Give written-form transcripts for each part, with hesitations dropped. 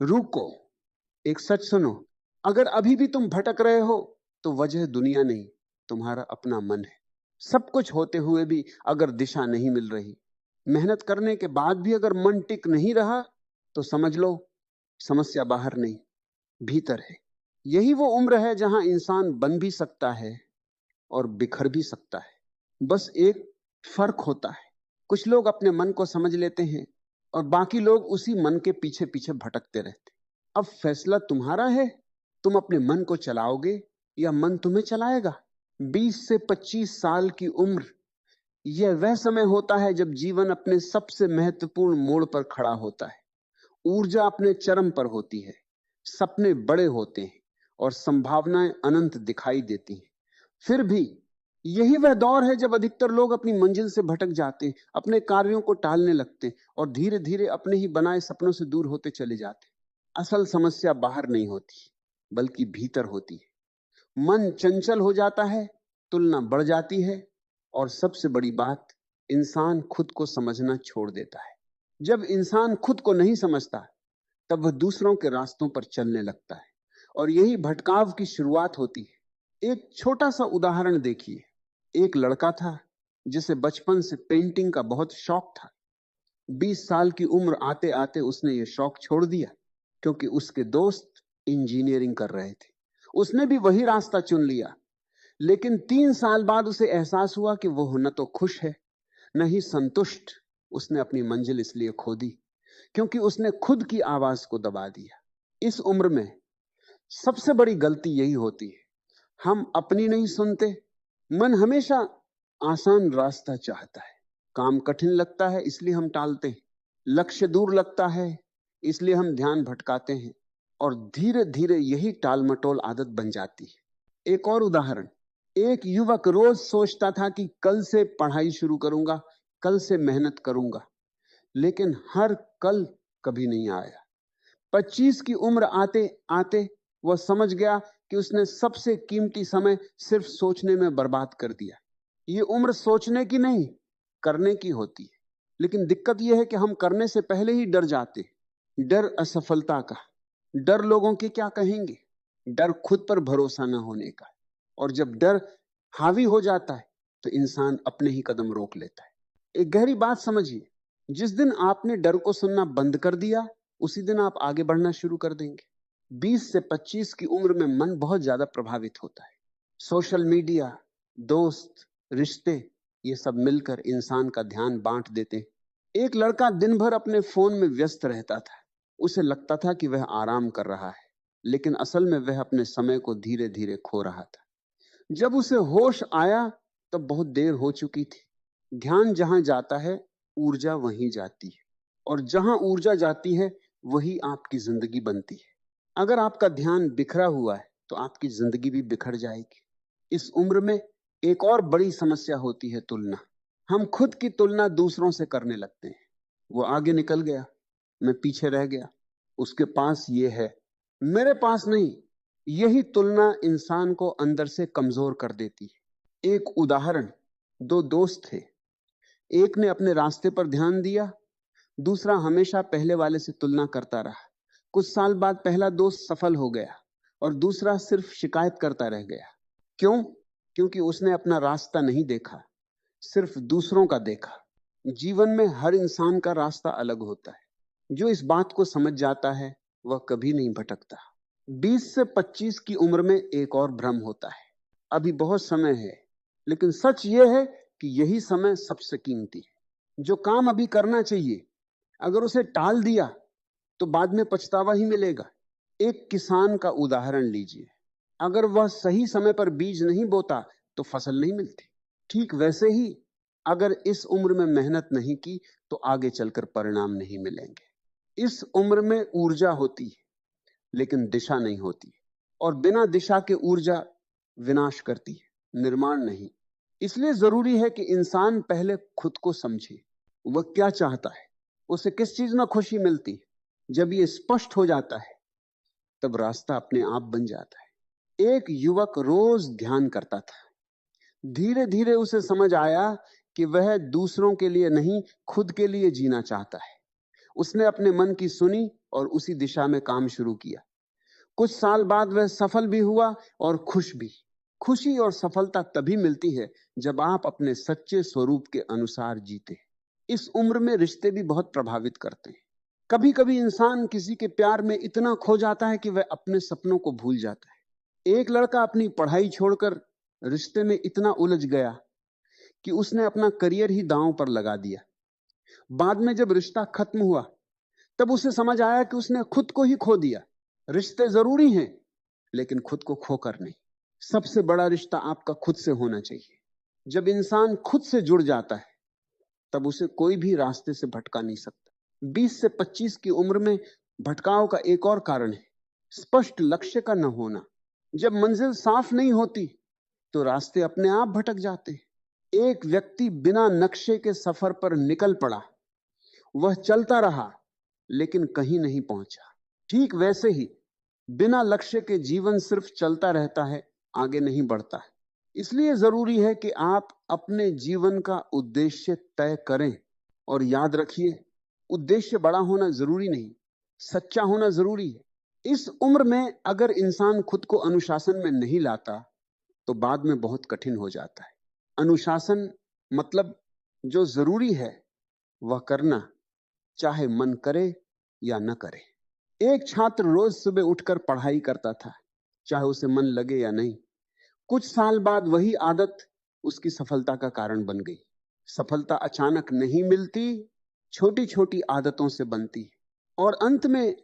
रुको, एक सच सुनो। अगर अभी भी तुम भटक रहे हो तो वजह दुनिया नहीं, तुम्हारा अपना मन है। सब कुछ होते हुए भी अगर दिशा नहीं मिल रही, मेहनत करने के बाद भी अगर मन टिक नहीं रहा, तो समझ लो समस्या बाहर नहीं, भीतर है। यही वो उम्र है जहां इंसान बन भी सकता है और बिखर भी सकता है। बस एक फर्क होता है, कुछ लोग अपने मन को समझ लेते हैं और बाकी लोग उसी मन के पीछे पीछे भटकते रहते। अब फैसला तुम्हारा है, तुम अपने मन को चलाओगे या मन तुम्हें चलाएगा। 20 से 25 साल की उम्र, यह वह समय होता है जब जीवन अपने सबसे महत्वपूर्ण मोड़ पर खड़ा होता है। ऊर्जा अपने चरम पर होती है, सपने बड़े होते हैं और संभावनाएं अनंत दिखाई देती हैं। फिर भी यही वह दौर है जब अधिकतर लोग अपनी मंजिल से भटक जाते हैं, अपने कार्यों को टालने लगते हैं और धीरे धीरे अपने ही बनाए सपनों से दूर होते चले जाते हैं। असल समस्या बाहर नहीं होती, बल्कि भीतर होती है। मन चंचल हो जाता है, तुलना बढ़ जाती है और सबसे बड़ी बात, इंसान खुद को समझना छोड़ देता है। जब इंसान खुद को नहीं समझता, तब वह दूसरों के रास्तों पर चलने लगता है और यही भटकाव की शुरुआत होती है। एक छोटा सा उदाहरण देखिए। एक लड़का था जिसे बचपन से पेंटिंग का बहुत शौक था। 20 साल की उम्र आते आते उसने यह शौक छोड़ दिया, क्योंकि उसके दोस्त इंजीनियरिंग कर रहे थे। उसने भी वही रास्ता चुन लिया। लेकिन 3 साल बाद उसे एहसास हुआ कि वह न तो खुश है, न ही संतुष्ट। उसने अपनी मंजिल इसलिए खो दी क्योंकि उसने खुद की आवाज को दबा दिया। इस उम्र में सबसे बड़ी गलती यही होती है, हम अपनी नहीं सुनते। मन हमेशा आसान रास्ता चाहता है। काम कठिन लगता है इसलिए हम टालते हैं, लक्ष्य दूर लगता है इसलिए हम ध्यान भटकाते हैं और धीरे धीरे यही टालमटोल आदत बन जाती है। एक और उदाहरण। एक युवक रोज सोचता था कि कल से पढ़ाई शुरू करूंगा, कल से मेहनत करूंगा, लेकिन हर कल कभी नहीं आया। 25 की उम्र आते आते वह समझ गया कि उसने सबसे कीमती समय सिर्फ सोचने में बर्बाद कर दिया। ये उम्र सोचने की नहीं, करने की होती है। लेकिन दिक्कत यह है कि हम करने से पहले ही डर जाते हैं। डर असफलता का, डर लोगों के क्या कहेंगे, डर खुद पर भरोसा न होने का। और जब डर हावी हो जाता है तो इंसान अपने ही कदम रोक लेता है। एक गहरी बात समझिए, जिस दिन आपने डर को सुनना बंद कर दिया, उसी दिन आप आगे बढ़ना शुरू कर देंगे। 20 से 25 की उम्र में मन बहुत ज्यादा प्रभावित होता है। सोशल मीडिया, दोस्त, रिश्ते, ये सब मिलकर इंसान का ध्यान बांट देते हैं। एक लड़का दिन भर अपने फोन में व्यस्त रहता था। उसे लगता था कि वह आराम कर रहा है, लेकिन असल में वह अपने समय को धीरे धीरे खो रहा था। जब उसे होश आया तब बहुत देर हो चुकी थी। ध्यान जहां जाता है, ऊर्जा वहीं जाती है, और जहां ऊर्जा जाती है वही आपकी जिंदगी बनती है। अगर आपका ध्यान बिखरा हुआ है तो आपकी जिंदगी भी बिखर जाएगी। इस उम्र में एक और बड़ी समस्या होती है, तुलना। हम खुद की तुलना दूसरों से करने लगते हैं। वो आगे निकल गया, मैं पीछे रह गया, उसके पास ये है, मेरे पास नहीं। यही तुलना इंसान को अंदर से कमजोर कर देती है। एक उदाहरण, दो दोस्त थे। एक ने अपने रास्ते पर ध्यान दिया, दूसरा हमेशा पहले वाले से तुलना करता रहा। कुछ साल बाद पहला दोस्त सफल हो गया और दूसरा सिर्फ शिकायत करता रह गया। क्यों? क्योंकि उसने अपना रास्ता नहीं देखा, सिर्फ दूसरों का देखा। जीवन में हर इंसान का रास्ता अलग होता है। जो इस बात को समझ जाता है वह कभी नहीं भटकता। 20 से 25 की उम्र में एक और भ्रम होता है, अभी बहुत समय है। लेकिन सच यह है कि यही समय सबसे कीमती है। जो काम अभी करना चाहिए, अगर उसे टाल दिया तो बाद में पछतावा ही मिलेगा। एक किसान का उदाहरण लीजिए। अगर वह सही समय पर बीज नहीं बोता तो फसल नहीं मिलती। ठीक वैसे ही, अगर इस उम्र में मेहनत नहीं की तो आगे चलकर परिणाम नहीं मिलेंगे। इस उम्र में ऊर्जा होती है, लेकिन दिशा नहीं होती, और बिना दिशा के ऊर्जा विनाश करती है, निर्माण नहीं। इसलिए जरूरी है कि इंसान पहले खुद को समझे। वह क्या चाहता है, उसे किस चीज में खुशी मिलती है। जब ये स्पष्ट हो जाता है तब रास्ता अपने आप बन जाता है। एक युवक रोज ध्यान करता था। धीरे धीरे उसे समझ आया कि वह दूसरों के लिए नहीं, खुद के लिए जीना चाहता है। उसने अपने मन की सुनी और उसी दिशा में काम शुरू किया। कुछ साल बाद वह सफल भी हुआ और खुश भी। खुशी और सफलता तभी मिलती है जब आप अपने सच्चे स्वरूप के अनुसार जीते। इस उम्र में रिश्ते भी बहुत प्रभावित करते हैं। कभी कभी इंसान किसी के प्यार में इतना खो जाता है कि वह अपने सपनों को भूल जाता है। एक लड़का अपनी पढ़ाई छोड़कर रिश्ते में इतना उलझ गया कि उसने अपना करियर ही दांव पर लगा दिया। बाद में जब रिश्ता खत्म हुआ तब उसे समझ आया कि उसने खुद को ही खो दिया। रिश्ते जरूरी हैं, लेकिन खुद को खोकर नहीं। सबसे बड़ा रिश्ता आपका खुद से होना चाहिए। जब इंसान खुद से जुड़ जाता है तब उसे कोई भी रास्ते से भटका नहीं सकता। 20 से 25 की उम्र में भटकाव का एक और कारण है स्पष्ट लक्ष्य का न होना। जब मंजिल साफ नहीं होती तो रास्ते अपने आप भटक जाते हैं। एक व्यक्ति बिना नक्शे के सफर पर निकल पड़ा, वह चलता रहा लेकिन कहीं नहीं पहुंचा। ठीक वैसे ही बिना लक्ष्य के जीवन सिर्फ चलता रहता है, आगे नहीं बढ़ता है। इसलिए जरूरी है कि आप अपने जीवन का उद्देश्य तय करें। और याद रखिए, उद्देश्य बड़ा होना जरूरी नहीं, सच्चा होना जरूरी है। इस उम्र में अगर इंसान खुद को अनुशासन में नहीं लाता तो बाद में बहुत कठिन हो जाता है। अनुशासन मतलब जो जरूरी है वह करना, चाहे मन करे या न करे। एक छात्र रोज सुबह उठकर पढ़ाई करता था, चाहे उसे मन लगे या नहीं। कुछ साल बाद वही आदत उसकी सफलता का कारण बन गई। सफलता अचानक नहीं मिलती, छोटी छोटी आदतों से बनती है। और अंत में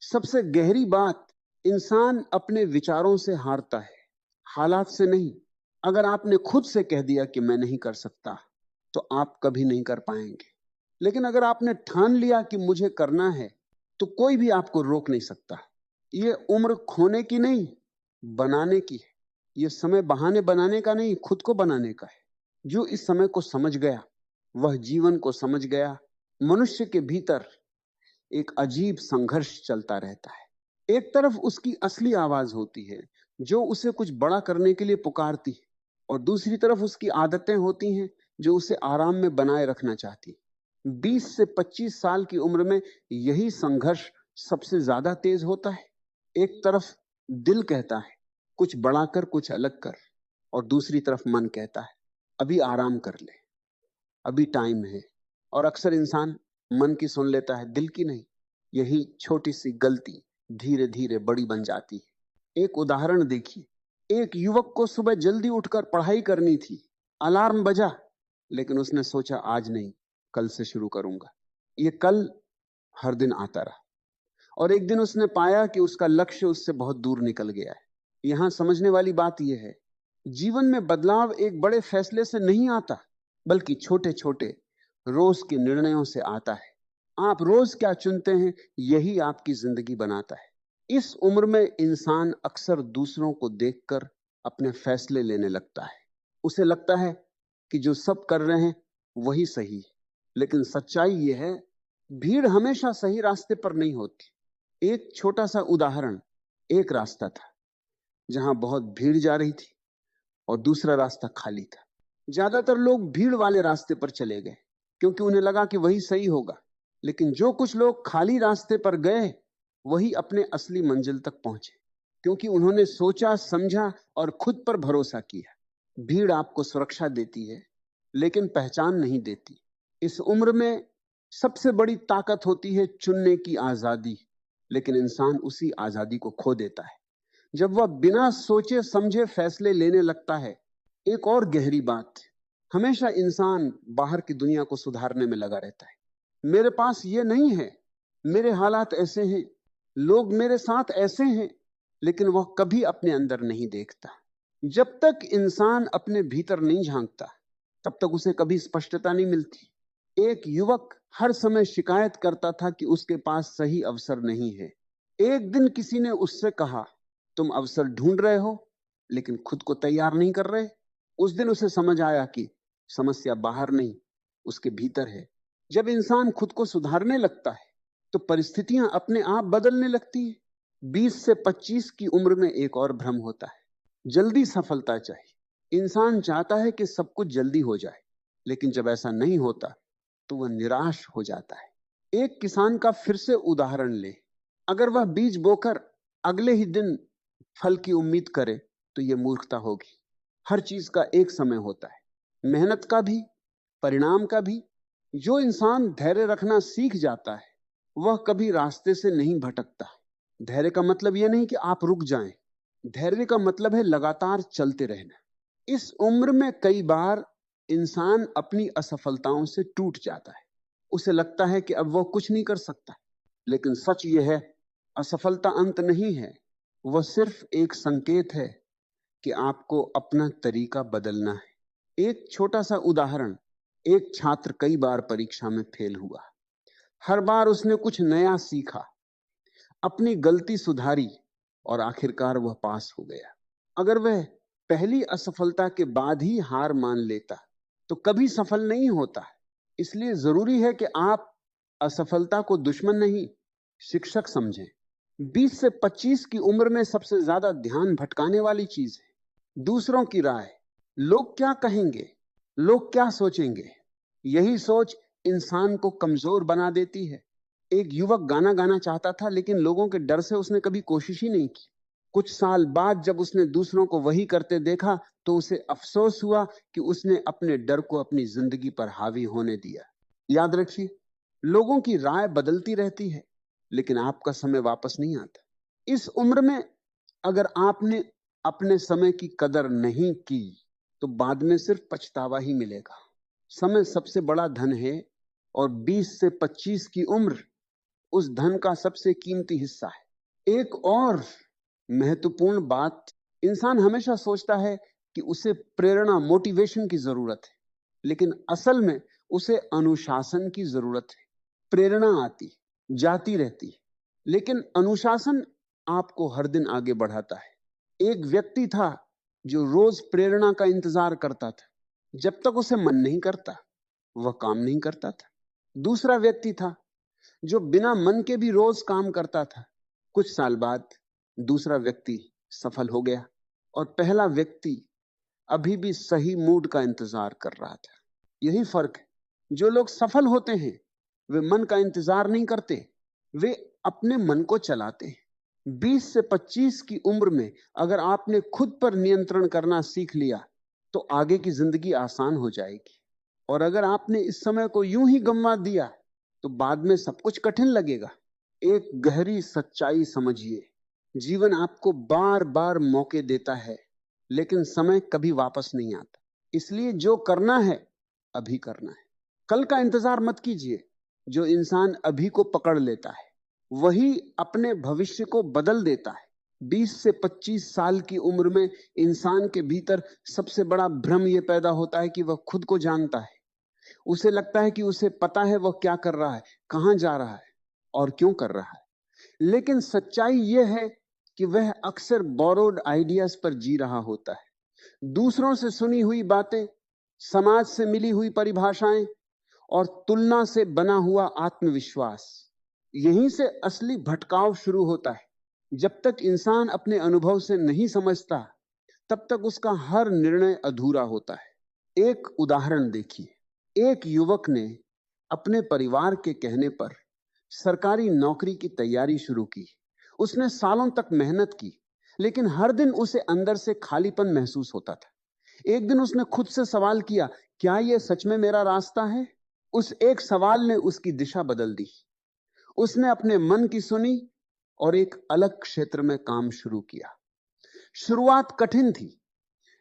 सबसे गहरी बात, इंसान अपने विचारों से हारता है, हालात से नहीं। अगर आपने खुद से कह दिया कि मैं नहीं कर सकता, तो आप कभी नहीं कर पाएंगे। लेकिन अगर आपने ठान लिया कि मुझे करना है, तो कोई भी आपको रोक नहीं सकता। ये उम्र खोने की नहीं, बनाने की है। ये समय बहाने बनाने का नहीं, खुद को बनाने का है। जो इस समय को समझ गया वह जीवन को समझ गया। मनुष्य के भीतर एक अजीब संघर्ष चलता रहता है। एक तरफ उसकी असली आवाज होती है जो उसे कुछ बड़ा करने के लिए पुकारती है, और दूसरी तरफ उसकी आदतें होती हैं जो उसे आराम में बनाए रखना चाहती है। 20 से 25 साल की उम्र में यही संघर्ष सबसे ज्यादा तेज होता है। एक तरफ दिल कहता है कुछ बड़ा कर, कुछ अलग कर, और दूसरी तरफ मन कहता है अभी आराम कर ले, अभी टाइम है। और अक्सर इंसान मन की सुन लेता है, दिल की नहीं। यही छोटी सी गलती धीरे धीरे बड़ी बन जाती है। एक उदाहरण देखिए, एक युवक को सुबह जल्दी उठकर पढ़ाई करनी थी। अलार्म बजा, लेकिन उसने सोचा आज नहीं, कल से शुरू करूंगा। ये कल हर दिन आता रहा, और एक दिन उसने पाया कि उसका लक्ष्य उससे बहुत दूर निकल गया है। यहां समझने वाली बात यह है, जीवन में बदलाव एक बड़े फैसले से नहीं आता, बल्कि छोटे छोटे रोज के निर्णयों से आता है। आप रोज क्या चुनते हैं, यही आपकी जिंदगी बनाता है। इस उम्र में इंसान अक्सर दूसरों को देखकर अपने फैसले लेने लगता है। उसे लगता है कि जो सब कर रहे हैं वही सही है। लेकिन सच्चाई यह है, भीड़ हमेशा सही रास्ते पर नहीं होती। एक छोटा सा उदाहरण, एक रास्ता था जहां बहुत भीड़ जा रही थी और दूसरा रास्ता खाली था। ज्यादातर लोग भीड़ वाले रास्ते पर चले गए क्योंकि उन्हें लगा कि वही सही होगा। लेकिन जो कुछ लोग खाली रास्ते पर गए वही अपने असली मंजिल तक पहुंचे, क्योंकि उन्होंने सोचा, समझा और खुद पर भरोसा किया। भीड़ आपको सुरक्षा देती है लेकिन पहचान नहीं देती। इस उम्र में सबसे बड़ी ताकत होती है चुनने की आजादी, लेकिन इंसान उसी आजादी को खो देता है जब वह बिना सोचे समझे फैसले लेने लगता है। एक और गहरी बात, हमेशा इंसान बाहर की दुनिया को सुधारने में लगा रहता है। मेरे पास ये नहीं है, मेरे हालात ऐसे हैं, लोग मेरे साथ ऐसे हैं, लेकिन वह कभी अपने अंदर नहीं देखता। जब तक इंसान अपने भीतर नहीं झांकता तब तक उसे कभी स्पष्टता नहीं मिलती। एक युवक हर समय शिकायत करता था कि उसके पास सही अवसर नहीं है। एक दिन किसी ने उससे कहा, तुम अवसर ढूंढ रहे हो लेकिन खुद को तैयार नहीं कर रहे। उस दिन उसे समझ आया कि समस्या बाहर नहीं, उसके भीतर है। जब इंसान खुद को सुधारने लगता है तो परिस्थितियां अपने आप बदलने लगती हैं। 20 से 25 की उम्र में एक और भ्रम होता है, जल्दी सफलता चाहिए। इंसान चाहता है कि सब कुछ जल्दी हो जाए, लेकिन जब ऐसा नहीं होता तो वह निराश हो जाता है। एक किसान का फिर से उदाहरण ले। अगर वह बीज बोकर अगले ही दिन फल की उम्मीद करे तो यह मूर्खता होगी। हर चीज का एक समय होता है, मेहनत का भी, परिणाम का भी। जो इंसान धैर्य रखना सीख जाता है वह कभी रास्ते से नहीं भटकता। धैर्य का मतलब यह नहीं कि आप रुक जाएं, धैर्य का मतलब है लगातार चलते रहना। इस उम्र में कई बार इंसान अपनी असफलताओं से टूट जाता है, उसे लगता है कि अब वह कुछ नहीं कर सकता। लेकिन सच यह है, असफलता अंत नहीं है, वह सिर्फ एक संकेत है कि आपको अपना तरीका बदलना है। एक छोटा सा उदाहरण, एक छात्र कई बार परीक्षा में फेल हुआ। हर बार उसने कुछ नया सीखा, अपनी गलती सुधारी और आखिरकार वह पास हो गया। अगर वह पहली असफलता के बाद ही हार मान लेता तो कभी सफल नहीं होता। इसलिए जरूरी है कि आप असफलता को दुश्मन नहीं, शिक्षक समझें। 20 से 25 की उम्र में सबसे ज्यादा ध्यान भटकाने वाली चीज है दूसरों की राय। लोग क्या कहेंगे, लोग क्या सोचेंगे, यही सोच इंसान को कमजोर बना देती है। एक युवक गाना गाना चाहता था लेकिन लोगों के डर से उसने कभी कोशिश ही नहीं की। कुछ साल बाद जब उसने दूसरों को वही करते देखा तो उसे अफसोस हुआ कि उसने अपने डर को अपनी जिंदगी पर हावी होने दिया। याद रखिए, लोगों की राय बदलती रहती है लेकिन आपका समय वापस नहीं आता। इस उम्र में अगर आपने अपने समय की कदर नहीं की तो बाद में सिर्फ पछतावा ही मिलेगा। समय सबसे बड़ा धन है और 20 से 25 की उम्र उस धन का सबसे कीमती हिस्सा है। एक और महत्वपूर्ण बात, इंसान हमेशा सोचता है कि उसे प्रेरणा, मोटिवेशन की जरूरत है, लेकिन असल में उसे अनुशासन की जरूरत है। प्रेरणा आती जाती रहती है लेकिन अनुशासन आपको हर दिन आगे बढ़ाता है। एक व्यक्ति था जो रोज प्रेरणा का इंतजार करता था, जब तक उसे मन नहीं करता वह काम नहीं करता था। दूसरा व्यक्ति था जो बिना मन के भी रोज काम करता था। कुछ साल बाद दूसरा व्यक्ति सफल हो गया और पहला व्यक्ति अभी भी सही मूड का इंतजार कर रहा था। यही फर्क है। जो लोग सफल होते हैं वे मन का इंतजार नहीं करते, वे अपने मन को चलाते हैं। 20 से 25 की उम्र में अगर आपने खुद पर नियंत्रण करना सीख लिया तो आगे की जिंदगी आसान हो जाएगी। और अगर आपने इस समय को यूं ही गंवा दिया तो बाद में सब कुछ कठिन लगेगा। एक गहरी सच्चाई समझिए, जीवन आपको बार बार मौके देता है लेकिन समय कभी वापस नहीं आता। इसलिए जो करना है अभी करना है, कल का इंतजार मत कीजिए। जो इंसान अभी को पकड़ लेता है वही अपने भविष्य को बदल देता है। 20 से 25 साल की उम्र में इंसान के भीतर सबसे बड़ा भ्रम यह पैदा होता है कि वह खुद को जानता है। उसे लगता है कि उसे पता है वह क्या कर रहा है, कहां जा रहा है और क्यों कर रहा है। लेकिन सच्चाई यह है कि वह अक्सर बोरोड आइडियाज पर जी रहा होता है। दूसरों से सुनी हुई बातें, समाज से मिली हुई परिभाषाएं और तुलना से बना हुआ आत्मविश्वास, यहीं से असली भटकाव शुरू होता है। जब तक इंसान अपने अनुभव से नहीं समझता तब तक उसका हर निर्णय अधूरा होता है। एक उदाहरण देखिए, एक युवक ने अपने परिवार के कहने पर सरकारी नौकरी की तैयारी शुरू की। उसने सालों तक मेहनत की लेकिन हर दिन उसे अंदर से खालीपन महसूस होता था। एक दिन उसने खुद से सवाल किया, क्या यह सच में मेरा रास्ता है? उस एक सवाल ने उसकी दिशा बदल दी। उसने अपने मन की सुनी और एक अलग क्षेत्र में काम शुरू किया। शुरुआत कठिन थी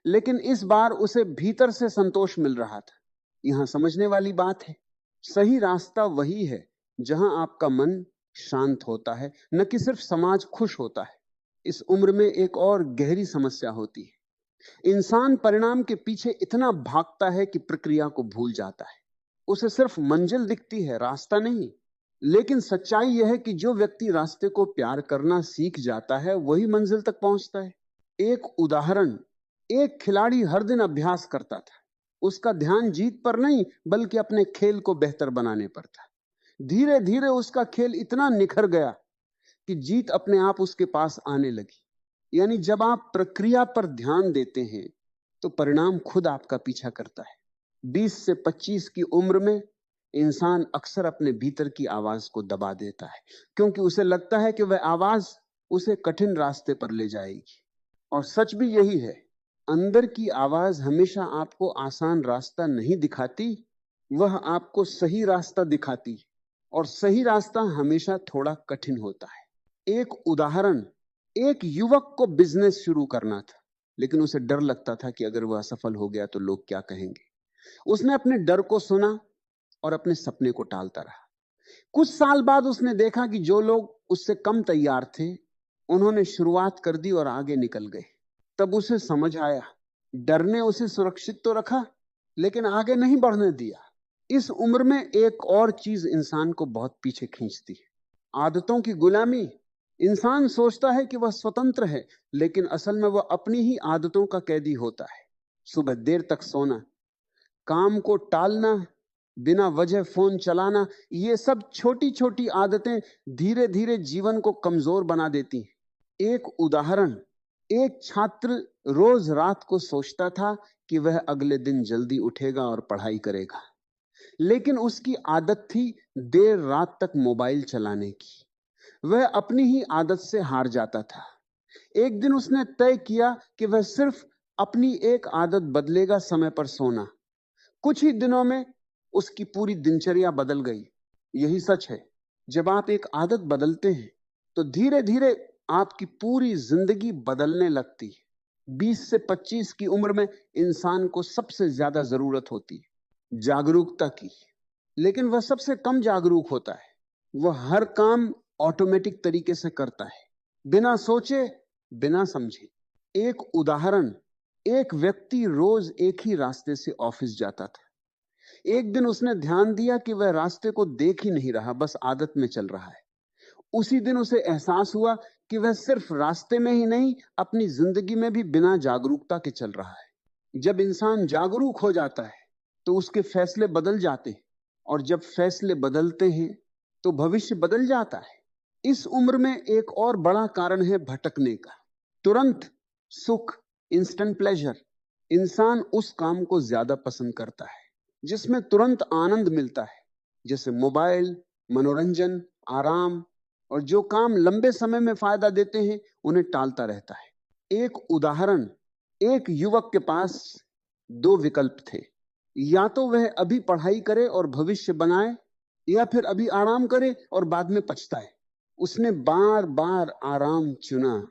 लेकिन इस बार उसे भीतर से संतोष मिल रहा था। यहां समझने वाली बात है, सही रास्ता वही है जहां आपका मन शांत होता है, न कि सिर्फ समाज खुश होता है। इस उम्र में एक और गहरी समस्या होती है। इंसान परिणाम के पीछे इतना भागता है कि प्रक्रिया को भूल जाता है। उसे सिर्फ मंजिल दिखती है, रास्ता नहीं। लेकिन सच्चाई यह है कि जो व्यक्ति रास्ते को प्यार करना सीख जाता है वही मंजिल तक पहुंचता है। एक उदाहरण, एक खिलाड़ी हर दिन अभ्यास करता था। उसका ध्यान जीत पर नहीं बल्कि अपने खेल को बेहतर बनाने पर था। धीरे धीरे उसका खेल इतना निखर गया कि जीत अपने आप उसके पास आने लगी। यानी जब आप प्रक्रिया पर ध्यान देते हैं तो परिणाम खुद आपका पीछा करता है। 20 से 25 की उम्र में इंसान अक्सर अपने भीतर की आवाज को दबा देता है, क्योंकि उसे लगता है कि वह आवाज उसे कठिन रास्ते पर ले जाएगी। और सच भी यही है, अंदर की आवाज हमेशा आपको आसान रास्ता नहीं दिखाती, वह आपको सही रास्ता दिखाती है, और सही रास्ता हमेशा थोड़ा कठिन होता है। एक उदाहरण, एक युवक को बिजनेस शुरू करना था, लेकिन उसे डर लगता था कि अगर वह असफल हो गया तो लोग क्या कहेंगे। उसने अपने डर को सुना और अपने सपने को टालता रहा। कुछ साल बाद उसने देखा कि जो लोग उससे कम तैयार थे, उन्होंने शुरुआत कर दी और आगे निकल गए। तब उसे समझ आया, डर ने उसे सुरक्षित तो रखा, लेकिन आगे नहीं बढ़ने दिया। इस उम्र में एक और चीज इंसान को बहुत पीछे खींचती है, आदतों की गुलामी। इंसान सोचता है कि वह स्वतंत्र है, लेकिन असल में वह अपनी ही आदतों का कैदी होता है। सुबह देर तक सोना, काम को टालना, बिना वजह फोन चलाना, ये सब छोटी छोटी आदतें धीरे धीरे जीवन को कमजोर बना देती हैं। एक उदाहरण, एक छात्र रोज रात को सोचता था कि वह अगले दिन जल्दी उठेगा और पढ़ाई करेगा, लेकिन उसकी आदत थी देर रात तक मोबाइल चलाने की। वह अपनी ही आदत से हार जाता था। एक दिन उसने तय किया कि वह सिर्फ अपनी एक आदत बदलेगा, समय पर सोना। कुछ ही दिनों में उसकी पूरी दिनचर्या बदल गई। यही सच है, जब आप एक आदत बदलते हैं तो धीरे धीरे आपकी पूरी जिंदगी बदलने लगती है। 20 से 25 की उम्र में इंसान को सबसे ज्यादा जरूरत होती है जागरूकता की, लेकिन वह सबसे कम जागरूक होता है। वह हर काम ऑटोमेटिक तरीके से करता है, बिना सोचे, बिना समझे। एक उदाहरण, एक व्यक्ति रोज एक ही रास्ते से ऑफिस जाता था। एक दिन उसने ध्यान दिया कि वह रास्ते को देख ही नहीं रहा, बस आदत में चल रहा है। उसी दिन उसे एहसास हुआ कि वह सिर्फ रास्ते में ही नहीं, अपनी जिंदगी में भी बिना जागरूकता के चल रहा है। जब इंसान जागरूक हो जाता है तो उसके फैसले बदल जाते हैं, और जब फैसले बदलते हैं तो भविष्य बदल जाता है। इस उम्र में एक और बड़ा कारण है भटकने का। तुरंत सुख, इंस्टेंट प्लेजर। इंसान उस काम को ज्यादा पसंद करता है जिसमें तुरंत आनंद मिलता है, जैसे मोबाइल, मनोरंजन, आराम। और जो काम लंबे समय में फायदा देते हैं उन्हें टालता रहता है। एक उदाहरण, एक युवक के पास दो विकल्प थे, या तो वह अभी पढ़ाई करे और भविष्य बनाए, या फिर अभी आराम करे और बाद में पछताए। उसने बार बार आराम चुना,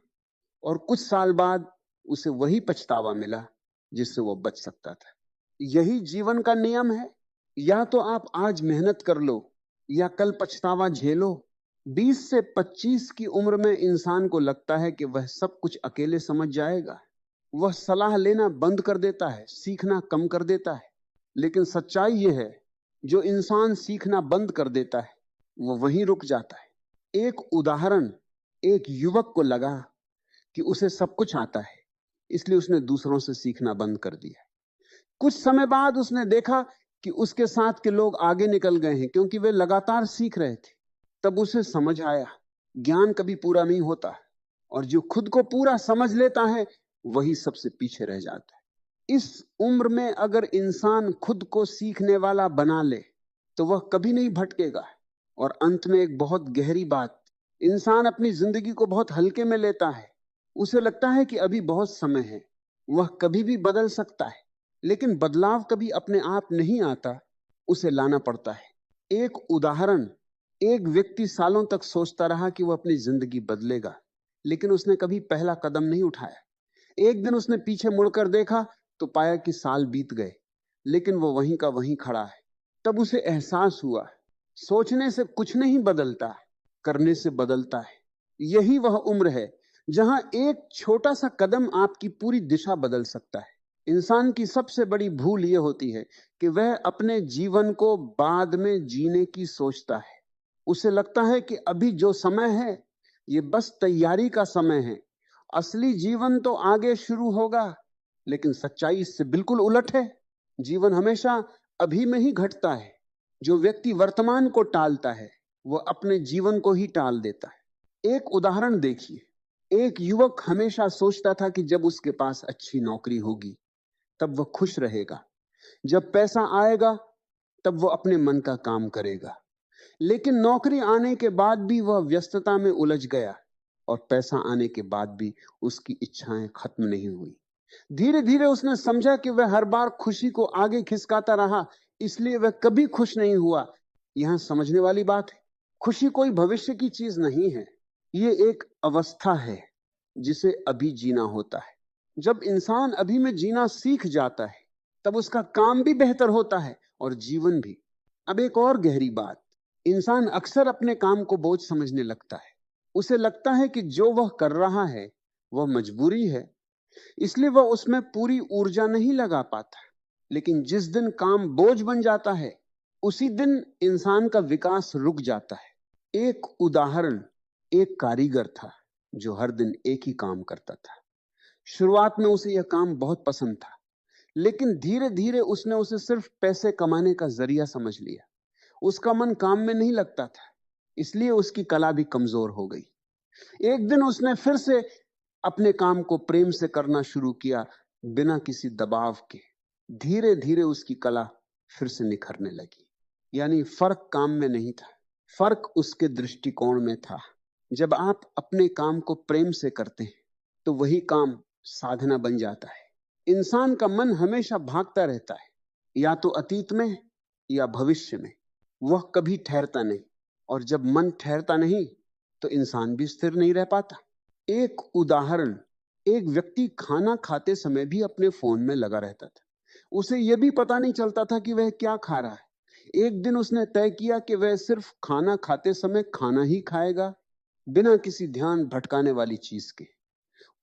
और कुछ साल बाद उसे वही पछतावा मिला जिससे वो बच सकता था। यही जीवन का नियम है, या तो आप आज मेहनत कर लो या कल पछतावा झेलो। 20 से 25 की उम्र में इंसान को लगता है कि वह सब कुछ अकेले समझ जाएगा। वह सलाह लेना बंद कर देता है, सीखना कम कर देता है। लेकिन सच्चाई यह है, जो इंसान सीखना बंद कर देता है वो वहीं रुक जाता है। एक उदाहरण, एक युवक को लगा कि उसे सब कुछ आता है, इसलिए उसने दूसरों से सीखना बंद कर दिया। कुछ समय बाद उसने देखा कि उसके साथ के लोग आगे निकल गए हैं, क्योंकि वे लगातार सीख रहे थे। तब उसे समझ आया, ज्ञान कभी पूरा नहीं होता, और जो खुद को पूरा समझ लेता है वही सबसे पीछे रह जाता है। इस उम्र में अगर इंसान खुद को सीखने वाला बना ले तो वह कभी नहीं भटकेगा। और अंत में एक बहुत गहरी बात, इंसान अपनी जिंदगी को बहुत हल्के में लेता है। उसे लगता है कि अभी बहुत समय है, वह कभी भी बदल सकता है। लेकिन बदलाव कभी अपने आप नहीं आता, उसे लाना पड़ता है। एक उदाहरण, एक व्यक्ति सालों तक सोचता रहा कि वह अपनी जिंदगी बदलेगा, लेकिन उसने कभी पहला कदम नहीं उठाया। एक दिन उसने पीछे मुड़कर देखा तो पाया कि साल बीत गए, लेकिन वो वहीं का वहीं खड़ा है। तब उसे एहसास हुआ, सोचने से कुछ नहीं बदलता, करने से बदलता है। यही वह उम्र है जहां एक छोटा सा कदम आपकी पूरी दिशा बदल सकता है। इंसान की सबसे बड़ी भूल यह होती है कि वह अपने जीवन को बाद में जीने की सोचता है। उसे लगता है कि अभी जो समय है ये बस तैयारी का समय है, असली जीवन तो आगे शुरू होगा। लेकिन सच्चाई इससे बिल्कुल उलट है। जीवन हमेशा अभी में ही घटता है। जो व्यक्ति वर्तमान को टालता है वह अपने जीवन को ही टाल देता है। एक उदाहरण देखिए, एक युवक हमेशा सोचता था कि जब उसके पास अच्छी नौकरी होगी तब वह खुश रहेगा, जब पैसा आएगा तब वो अपने मन का काम करेगा। लेकिन नौकरी आने के बाद भी वह व्यस्तता में उलझ गया और पैसा आने के बाद भी उसकी इच्छाएं खत्म नहीं हुई। धीरे धीरे उसने समझा कि वह हर बार खुशी को आगे खिसकाता रहा, इसलिए वह कभी खुश नहीं हुआ। यहां समझने वाली बात है, खुशी कोई भविष्य की चीज नहीं है, ये एक अवस्था है जिसे अभी जीना होता है। जब इंसान अभी में जीना सीख जाता है तब उसका काम भी बेहतर होता है और जीवन भी। अब एक और गहरी बात, इंसान अक्सर अपने काम को बोझ समझने लगता है। उसे लगता है कि जो वह कर रहा है वह मजबूरी है, इसलिए वह उसमें पूरी ऊर्जा नहीं लगा पाता। लेकिन जिस दिन काम बोझ बन जाता है उसी दिन इंसान का विकास रुक जाता है। एक उदाहरण, एक कारीगर था जो हर दिन एक ही काम करता था। शुरुआत में उसे यह काम बहुत पसंद था, लेकिन धीरे धीरे उसने उसे सिर्फ पैसे कमाने का जरिया समझ लिया। उसका मन काम में नहीं लगता था, इसलिए उसकी कला भी कमजोर हो गई। एक दिन उसने फिर से अपने काम को प्रेम से करना शुरू किया, बिना किसी दबाव के। धीरे धीरे उसकी कला फिर से निखरने लगी। यानी फर्क काम में नहीं था, फर्क उसके दृष्टिकोण में था। जब आप अपने काम को प्रेम से करते हैं तो वही काम साधना बन जाता है। इंसान का मन हमेशा भागता रहता है, या तो अतीत में या भविष्य में। वह कभी ठहरता नहीं, और जब मन ठहरता नहीं तो इंसान भी स्थिर नहीं रह पाता। एक उदाहरण, एक व्यक्ति खाना खाते समय भी अपने फोन में लगा रहता था। उसे यह भी पता नहीं चलता था कि वह क्या खा रहा है। एक दिन उसने तय किया कि वह सिर्फ खाना खाते समय खाना ही खाएगा, बिना किसी ध्यान भटकाने वाली चीज के।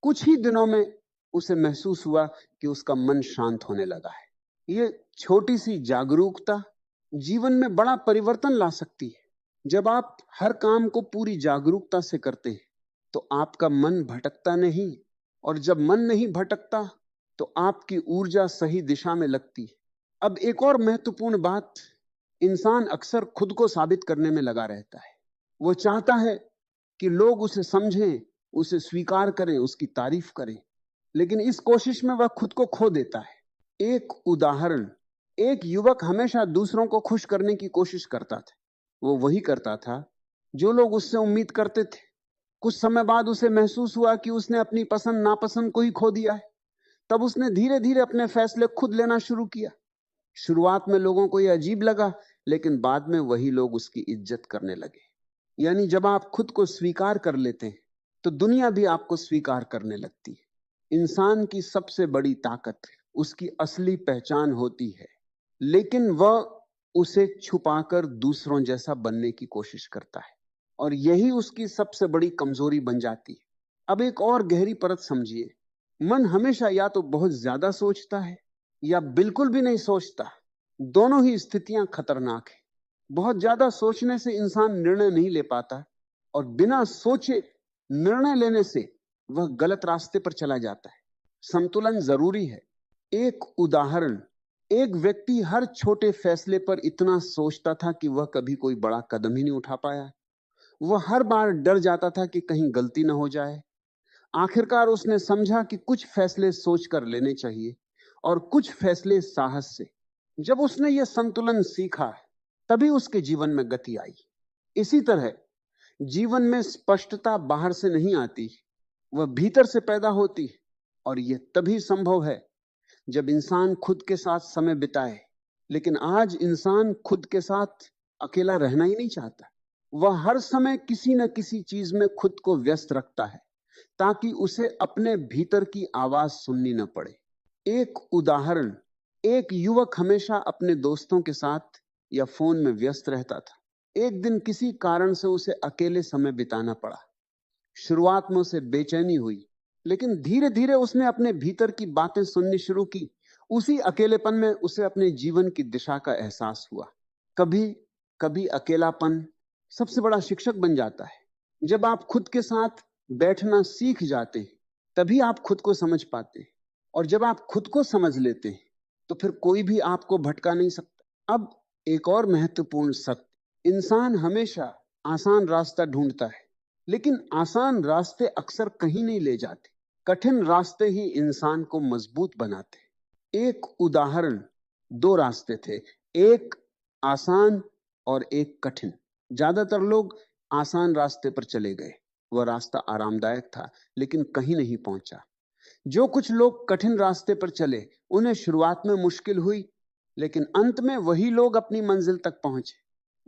कुछ ही दिनों में उसे महसूस हुआ कि उसका मन शांत होने लगा है। यह छोटी सी जागरूकता जीवन में बड़ा परिवर्तन ला सकती है। जब आप हर काम को पूरी जागरूकता से करते हैं तो आपका मन भटकता नहीं, और जब मन नहीं भटकता तो आपकी ऊर्जा सही दिशा में लगती है। अब एक और महत्वपूर्ण बात, इंसान अक्सर खुद को साबित करने में लगा रहता है। वो चाहता है कि लोग उसे समझें, उसे स्वीकार करें, उसकी तारीफ करें, लेकिन इस कोशिश में वह खुद को खो देता है। एक उदाहरण, एक युवक हमेशा दूसरों को खुश करने की कोशिश करता था। वो वही करता था जो लोग उससे उम्मीद करते थे। कुछ समय बाद उसे महसूस हुआ कि उसने अपनी पसंद नापसंद को ही खो दिया है। तब उसने धीरे धीरे अपने फैसले खुद लेना शुरू किया। शुरुआत में लोगों को यह अजीब लगा, लेकिन बाद में वही लोग उसकी इज्जत करने लगे। यानी जब आप खुद को स्वीकार कर लेते हैं तो दुनिया भी आपको स्वीकार करने लगती है। इंसान की सबसे बड़ी ताकत उसकी असली पहचान होती है, लेकिन वह उसे छुपाकर दूसरों जैसा बनने की कोशिश करता है, और यही उसकी सबसे बड़ी कमजोरी बन जाती है। अब एक और गहरी परत समझिए, मन हमेशा या तो बहुत ज्यादा सोचता है या बिल्कुल भी नहीं सोचता। दोनों ही स्थितियां खतरनाक है। बहुत ज्यादा सोचने से इंसान निर्णय नहीं ले पाता, और बिना सोचे निर्णय लेने से वह गलत रास्ते पर चला जाता है। संतुलन जरूरी है। एक उदाहरण, एक व्यक्ति हर छोटे फैसले पर इतना सोचता था कि वह कभी कोई बड़ा कदम ही नहीं उठा पाया। वह हर बार डर जाता था कि कहीं गलती ना हो जाए। आखिरकार उसने समझा कि कुछ फैसले सोचकर लेने चाहिए और कुछ फैसले साहस से। जब उसने यह संतुलन सीखा तभी उसके जीवन में गति आई। इसी तरह जीवन में स्पष्टता बाहर से नहीं आती, वह भीतर से पैदा होती है, और यह तभी संभव है जब इंसान खुद के साथ समय बिताए। लेकिन आज इंसान खुद के साथ अकेला रहना ही नहीं चाहता। वह हर समय किसी न किसी चीज में खुद को व्यस्त रखता है ताकि उसे अपने भीतर की आवाज सुननी न पड़े। एक उदाहरण, एक युवक हमेशा अपने दोस्तों के साथ या फोन में व्यस्त रहता था। एक दिन किसी कारण से उसे अकेले समय बिताना पड़ा। शुरुआत में उसे बेचैनी हुई, लेकिन धीरे धीरे उसने अपने भीतर की बातें सुननी शुरू की। उसी अकेलेपन में उसे अपने जीवन की दिशा का एहसास हुआ। कभी कभी अकेलापन सबसे बड़ा शिक्षक बन जाता है। जब आप खुद के साथ बैठना सीख जाते हैं तभी आप खुद को समझ पाते हैं, और जब आप खुद को समझ लेते हैं तो फिर कोई भी आपको भटका नहीं सकता। अब एक और महत्वपूर्ण सत्य, इंसान हमेशा आसान रास्ता ढूंढता है, लेकिन आसान रास्ते अक्सर कहीं नहीं ले जाते। कठिन रास्ते ही इंसान को मजबूत बनाते। एक उदाहरण, दो रास्ते थे। एक आसान और एक कठिन। ज्यादातर लोग आसान रास्ते पर चले गए। वह रास्ता आरामदायक था, लेकिन कहीं नहीं पहुंचा। जो कुछ लोग कठिन रास्ते पर चले, उन्हें शुरुआत में मुश्किल हुई, लेकिन अंत में वही लोग अपनी मंजिल तक पहुंचे।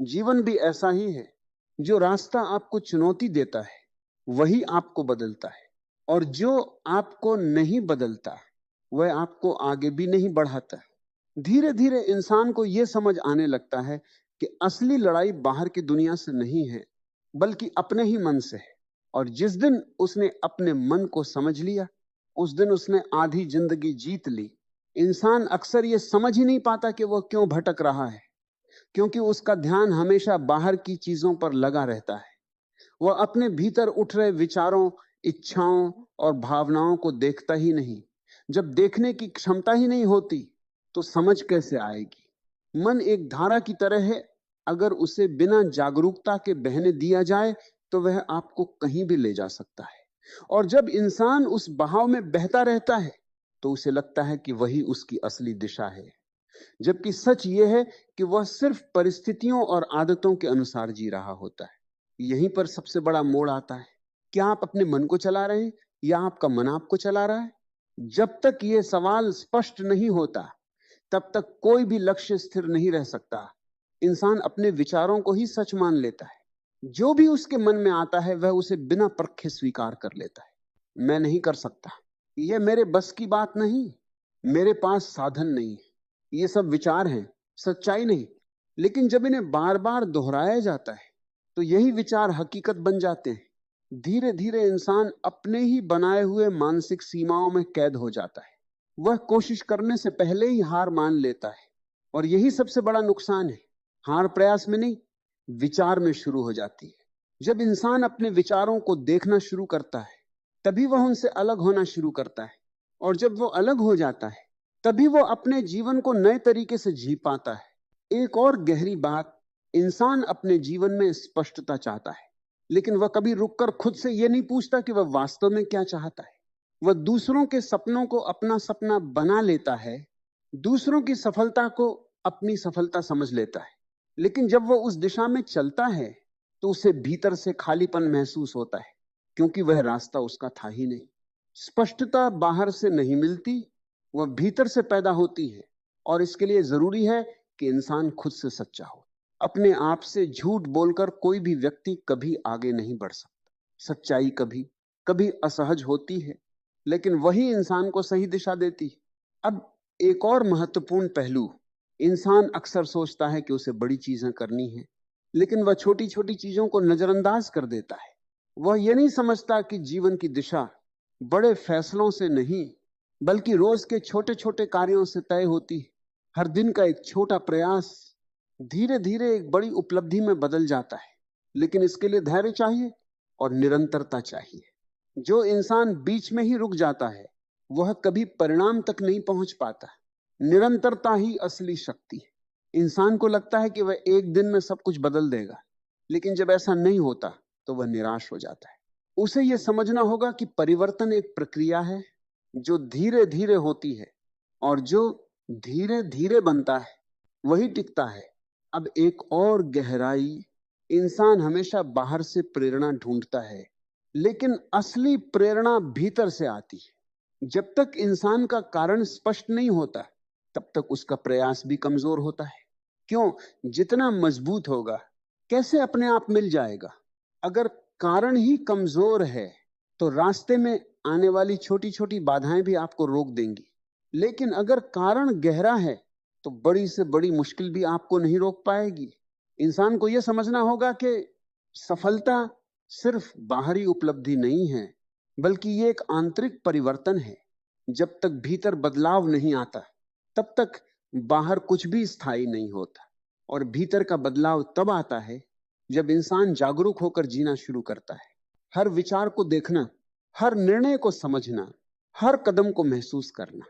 जीवन भी ऐसा ही है। जो रास्ता आपको चुनौती देता है, वही आपको बदलता है, और जो आपको नहीं बदलता, वह आपको आगे भी नहीं बढ़ाता। धीरे धीरे इंसान को यह समझ आने लगता है कि असली लड़ाई बाहर की दुनिया से नहीं है, बल्कि अपने ही मन से है। और जिस दिन उसने अपने मन को समझ लिया, उस दिन उसने आधी जिंदगी जीत ली। इंसान अक्सर यह समझ ही नहीं पाता कि वह क्यों भटक रहा है, क्योंकि उसका ध्यान हमेशा बाहर की चीजों पर लगा रहता है। वह अपने भीतर उठ रहे विचारों, इच्छाओं और भावनाओं को देखता ही नहीं। जब देखने की क्षमता ही नहीं होती, तो समझ कैसे आएगी? मन एक धारा की तरह है। अगर उसे बिना जागरूकता के बहने दिया जाए, तो वह आपको कहीं भी ले जा सकता है। और जब इंसान उस बहाव में बहता रहता है, तो उसे लगता है कि वही उसकी असली दिशा है। जबकि सच यह है कि वह सिर्फ परिस्थितियों और आदतों के अनुसार जी रहा होता है। यहीं पर सबसे बड़ा मोड़ आता है। क्या आप अपने मन को चला रहे हैं, या आपका मन आपको चला रहा है? जब तक यह सवाल स्पष्ट नहीं होता, तब तक कोई भी लक्ष्य स्थिर नहीं रह सकता। इंसान अपने विचारों को ही सच मान लेता है। जो भी उसके मन में आता है, वह उसे बिना परखे स्वीकार कर लेता है। मैं नहीं कर सकता, यह मेरे बस की बात नहीं, मेरे पास साधन नहीं है, ये सब विचार हैं, सच्चाई नहीं। लेकिन जब इन्हें बार बार दोहराया जाता है, तो यही विचार हकीकत बन जाते हैं। धीरे धीरे इंसान अपने ही बनाए हुए मानसिक सीमाओं में कैद हो जाता है। वह कोशिश करने से पहले ही हार मान लेता है। और यही सबसे बड़ा नुकसान है। हार प्रयास में नहीं, विचार में शुरू हो जाती है। जब इंसान अपने विचारों को देखना शुरू करता है, तभी वह उनसे अलग होना शुरू करता है। और जब वो अलग हो जाता है, तभी वो अपने जीवन को नए तरीके से जी पाता है। एक और गहरी बात, इंसान अपने जीवन में स्पष्टता चाहता है, लेकिन वह कभी रुककर खुद से यह नहीं पूछता कि वह वास्तव में क्या चाहता है। वह दूसरों के सपनों को अपना सपना बना लेता है, दूसरों की सफलता को अपनी सफलता समझ लेता है। लेकिन जब वह उस दिशा में चलता है, तो उसे भीतर से खालीपन महसूस होता है, क्योंकि वह रास्ता उसका था ही नहीं। स्पष्टता बाहर से नहीं मिलती, वह भीतर से पैदा होती है। और इसके लिए जरूरी है कि इंसान खुद से सच्चा हो। अपने आप से झूठ बोलकर कोई भी व्यक्ति कभी आगे नहीं बढ़ सकता। सच्चाई कभी कभी असहज होती है, लेकिन वही इंसान को सही दिशा देती है। अब एक और महत्वपूर्ण पहलू, इंसान अक्सर सोचता है कि उसे बड़ी चीजें करनी है, लेकिन वह छोटी छोटी चीजों को नजरअंदाज कर देता है। वह यह नहीं समझता कि जीवन की दिशा बड़े फैसलों से नहीं, बल्कि रोज के छोटे छोटे कार्यों से तय होती है। हर दिन का एक छोटा प्रयास धीरे धीरे एक बड़ी उपलब्धि में बदल जाता है। लेकिन इसके लिए धैर्य चाहिए और निरंतरता चाहिए। जो इंसान बीच में ही रुक जाता है, वह कभी परिणाम तक नहीं पहुंच पाता। निरंतरता ही असली शक्ति है। इंसान को लगता है कि वह एक दिन में सब कुछ बदल देगा, लेकिन जब ऐसा नहीं होता, तो वह निराश हो जाता है। उसे यह समझना होगा कि परिवर्तन एक प्रक्रिया है, जो धीरे धीरे होती है, और जो धीरे धीरे बनता है, वही टिकता है। अब एक और गहराई, इंसान हमेशा बाहर से प्रेरणा ढूंढता है, लेकिन असली प्रेरणा भीतर से आती है। जब तक इंसान का कारण स्पष्ट नहीं होता, तब तक उसका प्रयास भी कमजोर होता है। क्यों? जितना मजबूत होगा, कैसे अपने आप मिल जाएगा? अगर कारण ही कमजोर है, तो रास्ते में आने वाली छोटी छोटी बाधाएं भी आपको रोक देंगी। लेकिन अगर कारण गहरा है, तो बड़ी से बड़ी मुश्किल भी आपको नहीं रोक पाएगी। इंसान को यह समझना होगा कि सफलता सिर्फ बाहरी उपलब्धि नहीं है, बल्कि यह एक आंतरिक परिवर्तन है। जब तक भीतर बदलाव नहीं आता, तब तक बाहर कुछ भी स्थायी नहीं होता। और भीतर का बदलाव तब आता है, जब इंसान जागरूक होकर जीना शुरू करता है। हर विचार को देखना, हर निर्णय को समझना, हर कदम को महसूस करना,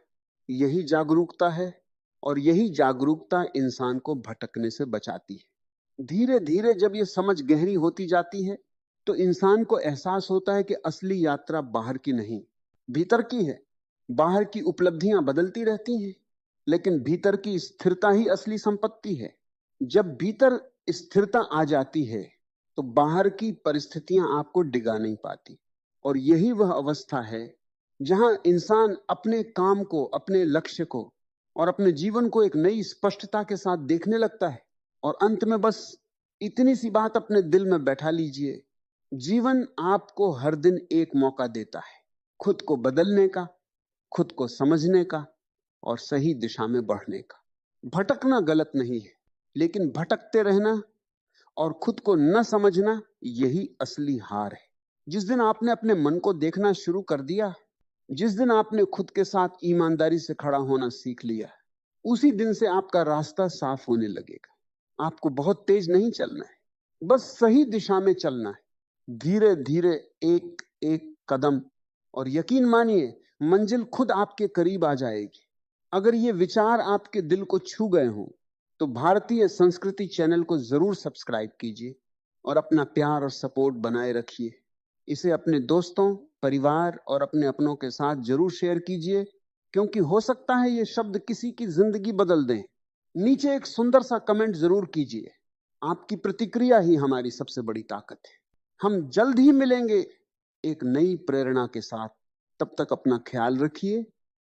यही जागरूकता है। और यही जागरूकता इंसान को भटकने से बचाती है। धीरे धीरे जब यह समझ गहरी होती जाती है, तो इंसान को एहसास होता है कि असली यात्रा बाहर की नहीं, भीतर की है। बाहर की उपलब्धियां बदलती रहती हैं, लेकिन भीतर की स्थिरता ही असली संपत्ति है। जब भीतर स्थिरता आ जाती है तो बाहर की परिस्थितियां आपको डिगा नहीं पाती। और यही वह अवस्था है जहां इंसान अपने काम को, अपने लक्ष्य को और अपने जीवन को एक नई स्पष्टता के साथ देखने लगता है। और अंत में बस इतनी सी बात अपने दिल में बैठा लीजिए, जीवन आपको हर दिन एक मौका देता है खुद को बदलने का, खुद को समझने का और सही दिशा में बढ़ने का। भटकना गलत नहीं है, लेकिन भटकते रहना और खुद को न समझना, यही असली हार है। जिस दिन आपने अपने मन को देखना शुरू कर दिया, जिस दिन आपने खुद के साथ ईमानदारी से खड़ा होना सीख लिया, उसी दिन से आपका रास्ता साफ होने लगेगा। आपको बहुत तेज नहीं चलना है, बस सही दिशा में चलना है, धीरे धीरे, एक एक कदम। और यकीन मानिए, मंजिल खुद आपके करीब आ जाएगी। अगर ये विचार आपके दिल को छू गए हों तो भारतीय संस्कृति चैनल को जरूर सब्सक्राइब कीजिए और अपना प्यार और सपोर्ट बनाए रखिए। इसे अपने दोस्तों, परिवार और अपने अपनों के साथ जरूर शेयर कीजिए, क्योंकि हो सकता है ये शब्द किसी की जिंदगी बदल दें। नीचे एक सुंदर सा कमेंट जरूर कीजिए। आपकी प्रतिक्रिया ही हमारी सबसे बड़ी ताकत है। हम जल्द ही मिलेंगे एक नई प्रेरणा के साथ। तब तक अपना ख्याल रखिए।